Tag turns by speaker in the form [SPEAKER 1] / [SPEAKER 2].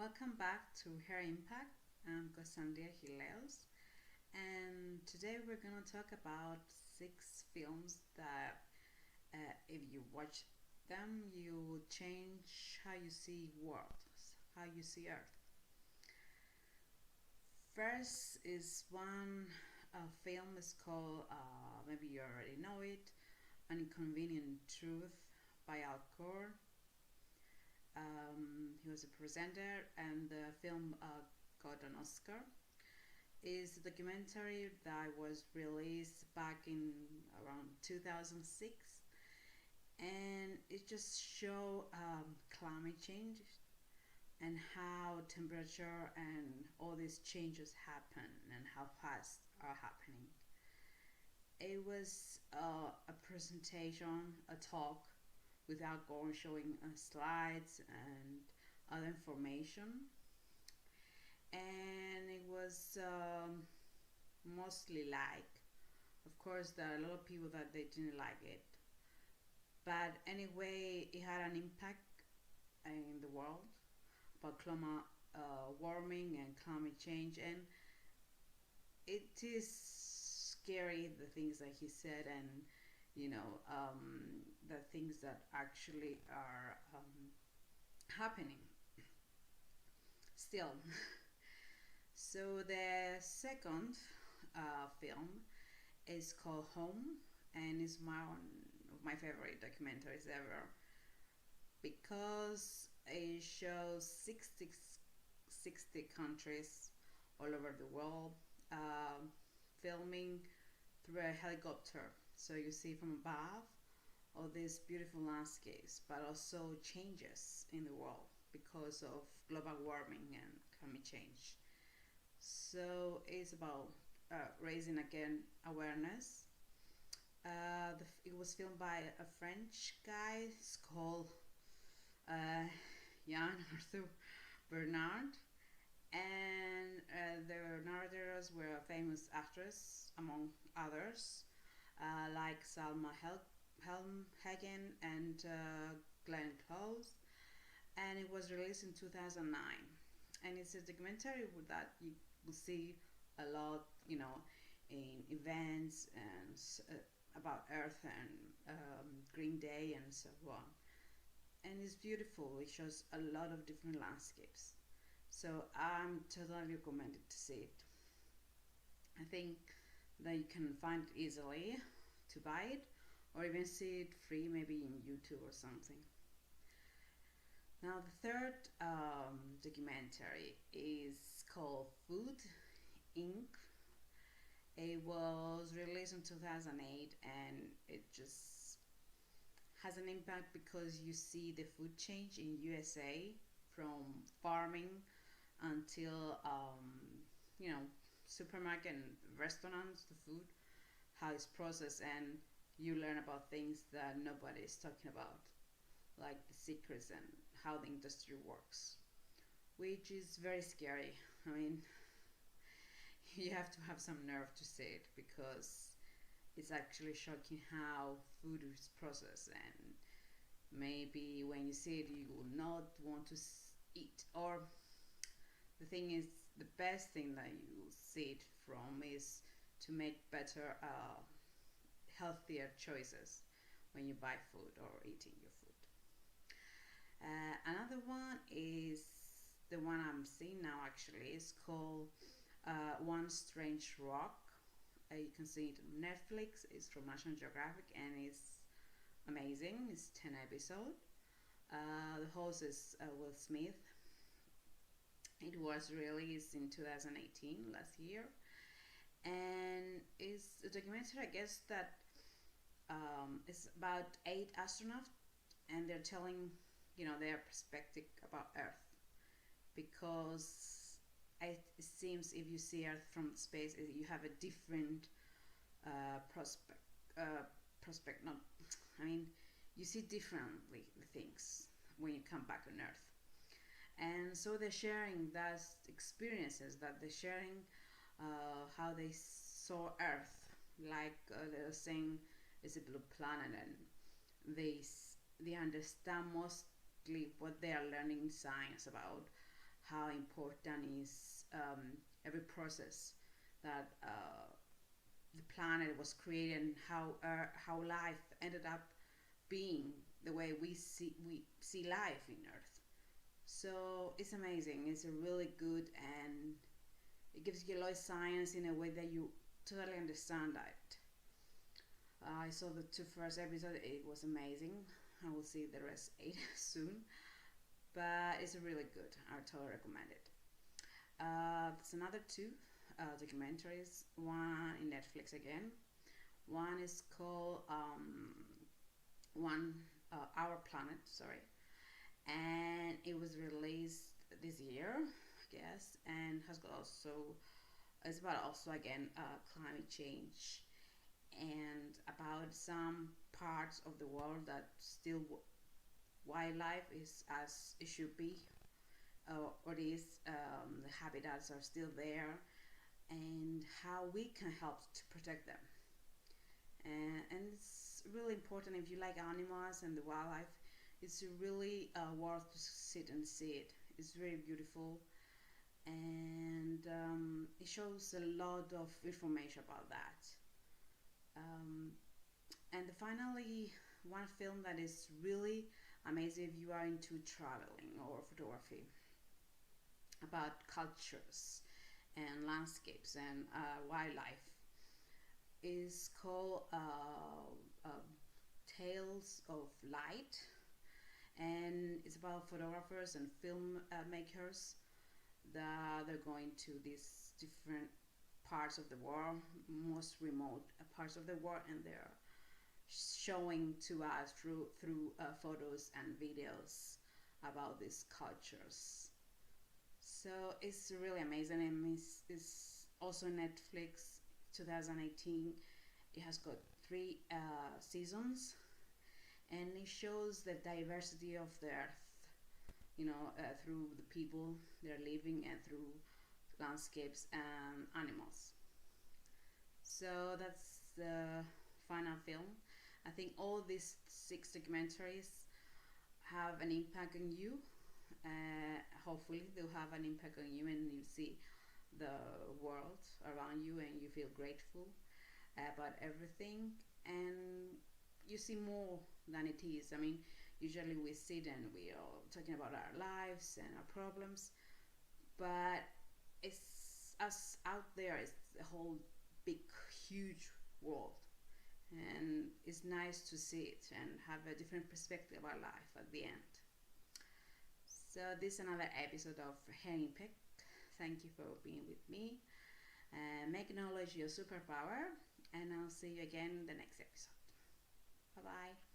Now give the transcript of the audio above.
[SPEAKER 1] Welcome back to Hair Impact. I'm Cassandra Hileos, and today we're gonna talk about 6 films that, if you watch them, you will change how you see world, how you see Earth. First is one film is called maybe you already know it, An Inconvenient Truth by Al Gore. He was a presenter, and the film got an Oscar. Is a documentary that was released back in around 2006, and it just show climate change and how temperature and all these changes happen and how fast are happening. It was a presentation, a talk without going showing slides and other information, and it was mostly like, of course there are a lot of people that they didn't like it, but anyway it had an impact in the world about climate warming and climate change, and it is scary the things that he said, and the things that actually are happening still. So the second film is called Home, and is one of my favorite documentaries ever because it shows 60 countries all over the world, filming through a helicopter. So you see from above all these beautiful landscapes, but also changes in the world because of global warming and climate change. So it's about raising again awareness. It was filmed by a French guy. It's called Jan Arthur Bernard, and the narrators were famous actors among others, like Salma Helmhagen and Glenn Close, and it was released in 2009. And it's a documentary that you will see a lot, in events and about Earth and Green Day and so on. And it's beautiful. It shows a lot of different landscapes. So I'm totally recommended to see it. I think that you can find it easily to buy it, or even see it free, maybe in YouTube or something. Now the third documentary is called Food Inc. It was released in 2008, and it just has an impact because you see the food change in USA from farming until supermarket and restaurants, the food, how it's processed, and you learn about things that nobody is talking about, like the secrets and how the industry works, which is very scary. I mean, you have to have some nerve to say it because it's actually shocking how food is processed, and maybe when you see it you will not want to eat. Or the thing is, the best thing that you see it from is to make better healthier choices when you buy food or eating your food. Another one is the one I'm seeing now, actually. It's called One Strange Rock. You can see it on Netflix. It's from National Geographic, and it's amazing. It's 10 episodes. The host is Will Smith. It was released in 2018, last year, and it's a documentary, I guess, that it's about 8 astronauts, and they're telling their perspective about Earth, because it seems if you see Earth from space, you have a different prospect. Not, I mean, you see differently the things when you come back on Earth, and so they're sharing those experiences, that they're sharing how they saw Earth, like they're saying it's a blue planet, and they understand mostly what they are learning in science about how important is every process that the planet was created, and how life ended up being the way we see life in Earth. So it's amazing. It's a really good, and it gives you a lot of science in a way that you totally understand that. I saw the two first episodes. It was amazing. I will see the rest eight soon, but it's really good. I totally recommend it. There's another two documentaries. One in Netflix again. One is called One Our Planet. Sorry, and it was released this year, I guess, and has got also it's about also again climate change and about some parts of the world that still wildlife is as it should be, or is the habitats are still there, and how we can help to protect them. And it's really important if you like animals and the wildlife. It's really worth to sit and see it. It's very beautiful, and it shows a lot of information about that. Um, and finally, one film that is really amazing if you are into traveling or photography, about cultures and landscapes and wildlife, is called Tales of Light, and it's about photographers and film makers that they're going to these different parts of the world, most remote parts of the world, and they're showing to us through photos and videos about these cultures. So it's really amazing, and it's also Netflix 2018. It has got three seasons, and it shows the diversity of the earth, through the people they're living and through landscapes and animals. So that's the final film. I think all these six documentaries have an impact on you. Hopefully, they'll have an impact on you, and you see the world around you, and you feel grateful about everything, and you see more than it is. I mean, usually we sit and we are talking about our lives and our problems, but it's us out there. It's a whole big, huge world, and it's nice to see it and have a different perspective about life at the end. So this is another episode of Hearing Impact. Thank you for being with me. Make knowledge your superpower, and I'll see you again in the next episode. Bye bye.